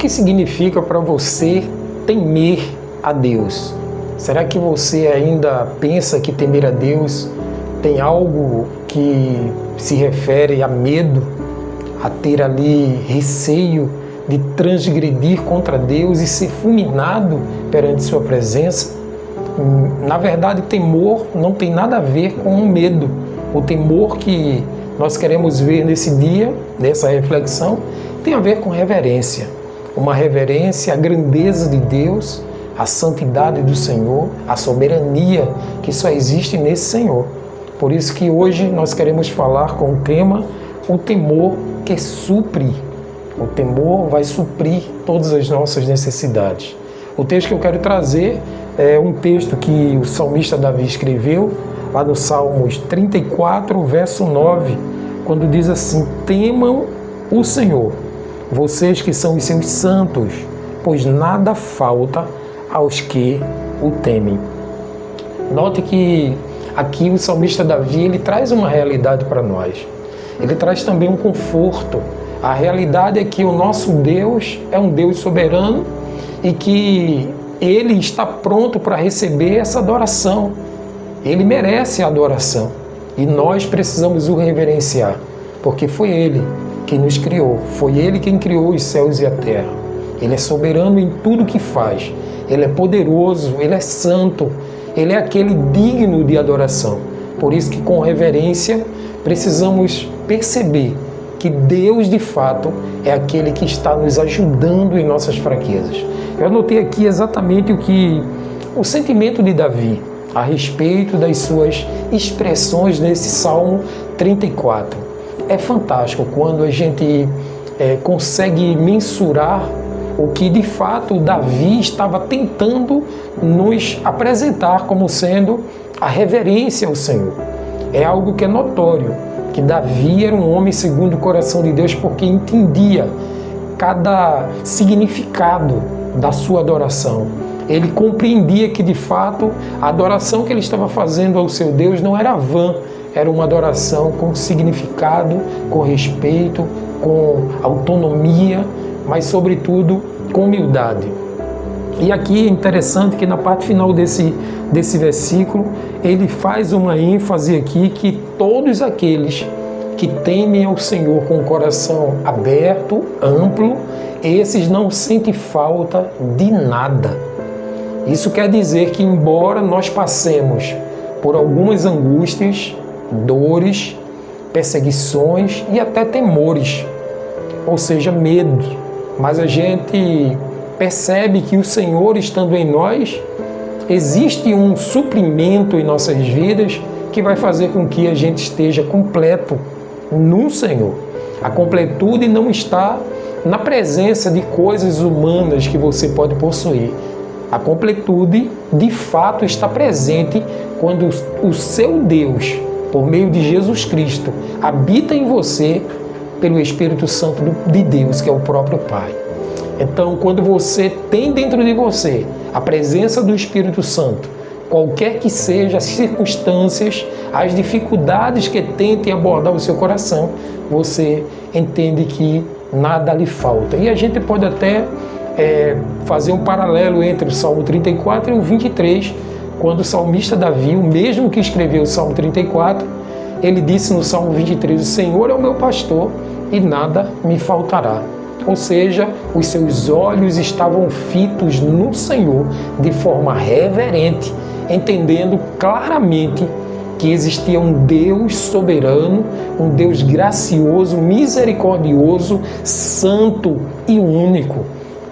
que significa para você temer a Deus? Será que você ainda pensa que temer a Deus tem algo que se refere a medo, a ter ali receio de transgredir contra Deus e ser fulminado perante sua presença? Na verdade, temor não tem nada a ver com o medo. O temor que nós queremos ver nesse dia, nessa reflexão, tem a ver com reverência. Uma reverência à grandeza de Deus, à santidade do Senhor, à soberania que só existe nesse Senhor. Por isso que hoje nós queremos falar com o tema, o temor que supre. O temor vai suprir todas as nossas necessidades. O texto que eu quero trazer é um texto que o salmista Davi escreveu, lá no Salmos 34, verso 9, quando diz assim: temam o Senhor, vocês que são os seus santos, pois nada falta aos que o temem. Note que aqui o salmista Davi, ele traz uma realidade para nós. Ele traz também um conforto. A realidade é que o nosso Deus é um Deus soberano e que Ele está pronto para receber essa adoração. Ele merece a adoração e nós precisamos o reverenciar, porque foi Ele que nos criou, foi Ele quem criou os céus e a terra. Ele é soberano em tudo que faz, Ele é poderoso, Ele é santo, Ele é aquele digno de adoração. Por isso que com reverência precisamos perceber que Deus de fato é aquele que está nos ajudando em nossas fraquezas. Eu anotei aqui exatamente o sentimento de Davi a respeito das suas expressões nesse Salmo 34. É fantástico quando a gente consegue mensurar o que de fato Davi estava tentando nos apresentar como sendo a reverência ao Senhor. É algo que é notório, que Davi era um homem segundo o coração de Deus porque entendia cada significado da sua adoração. Ele compreendia que de fato a adoração que ele estava fazendo ao seu Deus não era vã, era uma adoração com significado, com respeito, com autonomia, mas sobretudo com humildade. E aqui é interessante que na parte final desse versículo, ele faz uma ênfase aqui que todos aqueles que temem ao Senhor com o coração aberto, amplo, esses não sentem falta de nada. Isso quer dizer que embora nós passemos por algumas angústias, dores, perseguições e até temores, ou seja, medo, mas a gente percebe que o Senhor estando em nós, existe um suprimento em nossas vidas que vai fazer com que a gente esteja completo no Senhor. A completude não está na presença de coisas humanas que você pode possuir. A completude, de fato, está presente quando o seu Deus, por meio de Jesus Cristo, habita em você pelo Espírito Santo de Deus, que é o próprio Pai. Então, quando você tem dentro de você a presença do Espírito Santo, qualquer que sejam as circunstâncias, as dificuldades que tentem abordar o seu coração, você entende que nada lhe falta. E a gente pode até fazer um paralelo entre o Salmo 34 e o 23, quando o salmista Davi, o mesmo que escreveu o Salmo 34, ele disse no Salmo 23, o Senhor é o meu pastor e nada me faltará. Ou seja, os seus olhos estavam fitos no Senhor de forma reverente, entendendo claramente que existia um Deus soberano, um Deus gracioso, misericordioso, santo e único.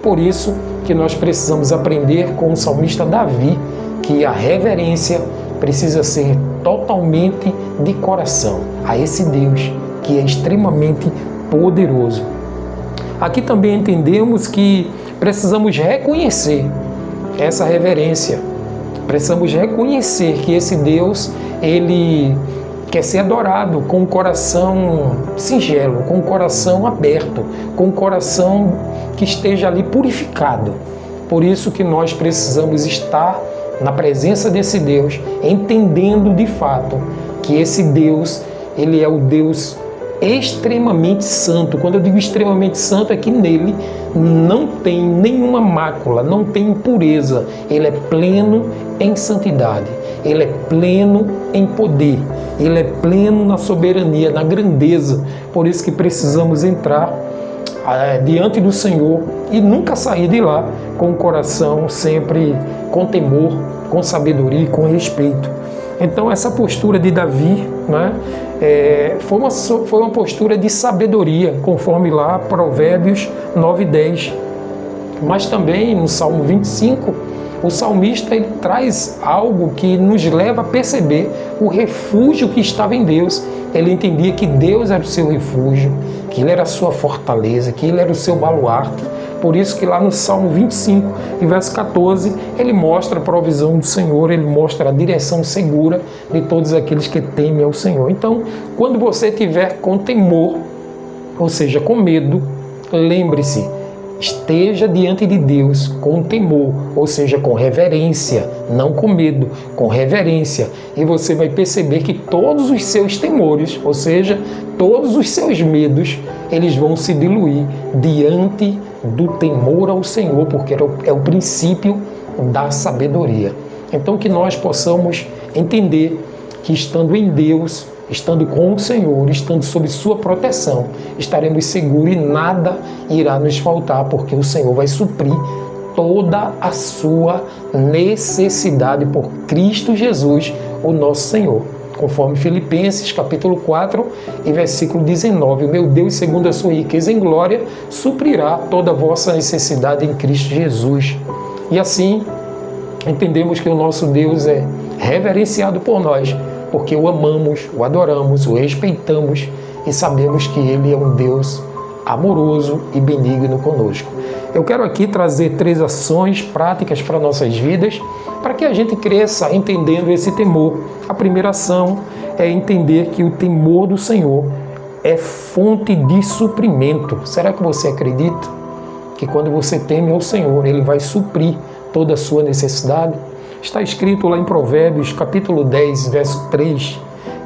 Por isso que nós precisamos aprender com o salmista Davi que a reverência precisa ser totalmente de coração a esse Deus que é extremamente poderoso. Aqui também entendemos que precisamos reconhecer essa reverência. Precisamos reconhecer que esse Deus, ele quer ser adorado com um coração singelo, com um coração aberto, com um coração que esteja ali purificado. Por isso que nós precisamos estar na presença desse Deus, entendendo de fato que esse Deus, ele é o Deus extremamente santo. Quando eu digo extremamente santo, é que nele não tem nenhuma mácula, não tem impureza. Ele é pleno em santidade, ele é pleno em poder, ele é pleno na soberania, na grandeza. Por isso que precisamos entrar diante do Senhor e nunca sair de lá com o coração sempre com temor, com sabedoria e com respeito. Então essa postura de Davi, né, foi uma postura de sabedoria, conforme lá Provérbios 9:10. Mas também no Salmo 25, o salmista ele traz algo que nos leva a perceber o refúgio que estava em Deus. Ele entendia que Deus era o seu refúgio, que Ele era a sua fortaleza, que Ele era o seu baluarte. Por isso que lá no Salmo 25, em verso 14, ele mostra a provisão do Senhor, ele mostra a direção segura de todos aqueles que temem ao Senhor. Então, quando você estiver com temor, ou seja, com medo, lembre-se, esteja diante de Deus com temor, ou seja, com reverência, não com medo, com reverência. E você vai perceber que todos os seus temores, ou seja, todos os seus medos, eles vão se diluir diante do temor ao Senhor, porque é o princípio da sabedoria. Então que nós possamos entender que estando em Deus, estando com o Senhor, estando sob sua proteção, estaremos seguros e nada irá nos faltar, porque o Senhor vai suprir toda a sua necessidade por Cristo Jesus, o nosso Senhor. Conforme Filipenses capítulo 4 e versículo 19, o meu Deus, segundo a sua riqueza em glória, suprirá toda a vossa necessidade em Cristo Jesus. E assim, entendemos que o nosso Deus é reverenciado por nós, porque o amamos, o adoramos, o respeitamos e sabemos que Ele é um Deus amoroso e benigno conosco. Eu quero aqui trazer 3 ações práticas para nossas vidas, para que a gente cresça entendendo esse temor. A primeira ação é entender que o temor do Senhor é fonte de suprimento. Será que você acredita que quando você teme ao Senhor, Ele vai suprir toda a sua necessidade? Está escrito lá em Provérbios, capítulo 10, verso 3,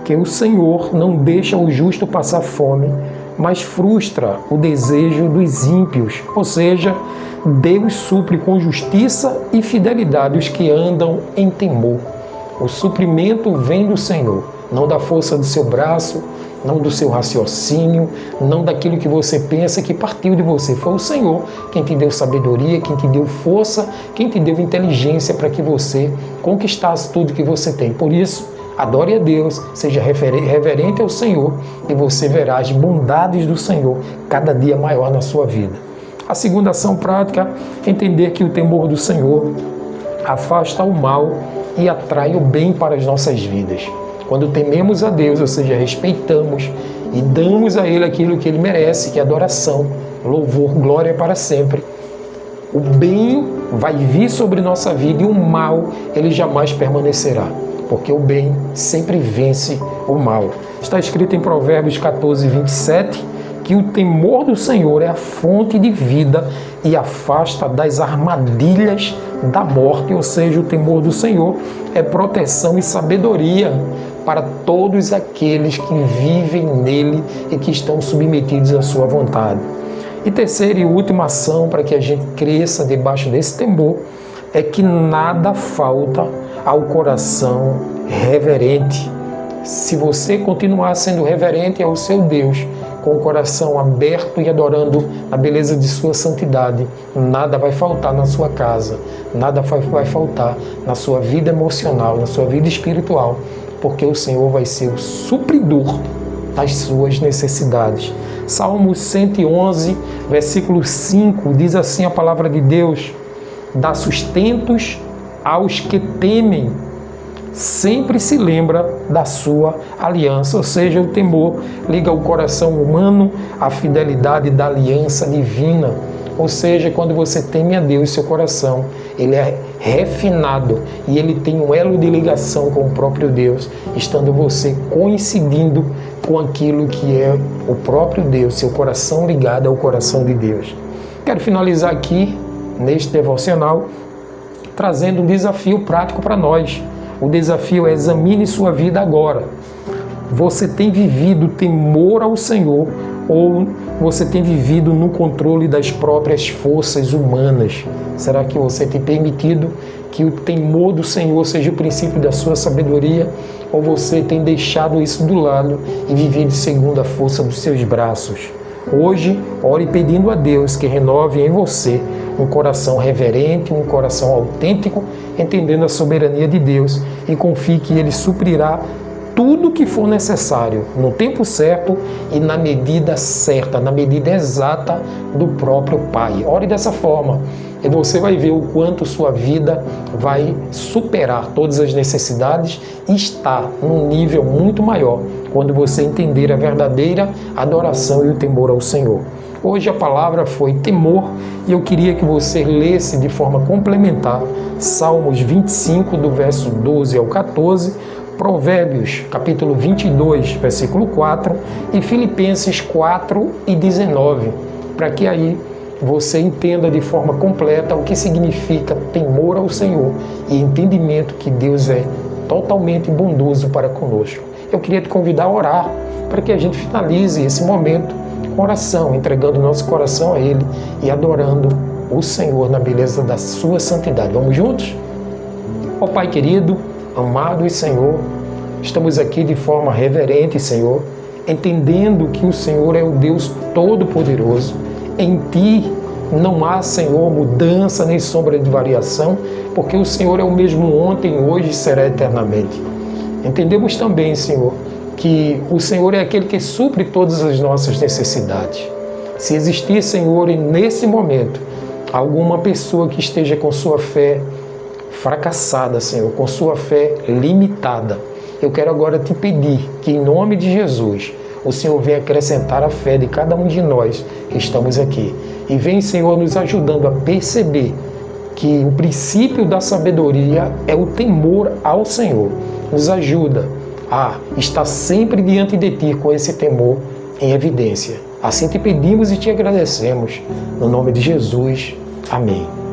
que o Senhor não deixa o justo passar fome, mas frustra o desejo dos ímpios. Ou seja, Deus supre com justiça e fidelidade os que andam em temor. O suprimento vem do Senhor, não da força do seu braço, não do seu raciocínio, não daquilo que você pensa que partiu de você. Foi o Senhor quem te deu sabedoria, quem te deu força, quem te deu inteligência para que você conquistasse tudo que você tem. Por isso, adore a Deus, seja reverente ao Senhor e você verá as bondades do Senhor cada dia maior na sua vida. A segunda ação prática é entender que o temor do Senhor afasta o mal e atrai o bem para as nossas vidas. Quando tememos a Deus, ou seja, respeitamos e damos a Ele aquilo que Ele merece, que é adoração, louvor, glória para sempre, o bem vai vir sobre nossa vida e o mal, ele jamais permanecerá, porque o bem sempre vence o mal. Está escrito em Provérbios 14, 27, que o temor do Senhor é a fonte de vida e afasta das armadilhas da morte, ou seja, o temor do Senhor é proteção e sabedoria para todos aqueles que vivem nele e que estão submetidos à sua vontade. E terceira e última ação para que a gente cresça debaixo desse temor é que nada falta ao coração reverente. Se você continuar sendo reverente ao seu Deus, com o coração aberto e adorando a beleza de sua santidade, nada vai faltar na sua casa, nada vai faltar na sua vida emocional, na sua vida espiritual, porque o Senhor vai ser o supridor das suas necessidades. Salmo 111, versículo 5, diz assim a palavra de Deus: dá sustentos aos que temem, sempre se lembra da sua aliança. Ou seja, o temor liga o coração humano à fidelidade da aliança divina. Ou seja, quando você teme a Deus, seu coração, ele é refinado e ele tem um elo de ligação com o próprio Deus, estando você coincidindo com aquilo que é o próprio Deus, seu coração ligado ao coração de Deus. Quero finalizar aqui, neste devocional, trazendo um desafio prático para nós. O desafio é: examine sua vida agora. Você tem vivido temor ao Senhor ou você tem vivido no controle das próprias forças humanas? Será que você tem permitido que o temor do Senhor seja o princípio da sua sabedoria, ou você tem deixado isso do lado e vivido segundo a força dos seus braços? Hoje, ore pedindo a Deus que renove em você um coração reverente, um coração autêntico, entendendo a soberania de Deus, e confie que Ele suprirá tudo o que for necessário, no tempo certo e na medida certa, na medida exata do próprio Pai. Ore dessa forma e você vai ver o quanto sua vida vai superar todas as necessidades e estar num nível muito maior quando você entender a verdadeira adoração e o temor ao Senhor. Hoje a palavra foi temor e eu queria que você lesse de forma complementar Salmos 25, do verso 12 ao 14, Provérbios, capítulo 22, versículo 4 e Filipenses 4 e 19, para que aí você entenda de forma completa o que significa temor ao Senhor e entendimento que Deus é totalmente bondoso para conosco. Eu queria te convidar a orar para que a gente finalize esse momento com oração, entregando nosso coração a Ele e adorando o Senhor na beleza da sua santidade. Vamos juntos? Ó Pai querido, amado e Senhor, estamos aqui de forma reverente, Senhor, entendendo que o Senhor é o Deus Todo-Poderoso. Em Ti não há, Senhor, mudança nem sombra de variação, porque o Senhor é o mesmo ontem, hoje e será eternamente. Entendemos também, Senhor, que o Senhor é aquele que supre todas as nossas necessidades. Se existir, Senhor, nesse momento, alguma pessoa que esteja com sua fé fracassada, Senhor, com sua fé limitada, eu quero agora te pedir que, em nome de Jesus, o Senhor venha acrescentar a fé de cada um de nós que estamos aqui. E vem, Senhor, nos ajudando a perceber que o princípio da sabedoria é o temor ao Senhor. Nos ajuda a estar sempre diante de Ti com esse temor em evidência. Assim te pedimos e te agradecemos. No nome de Jesus. Amém.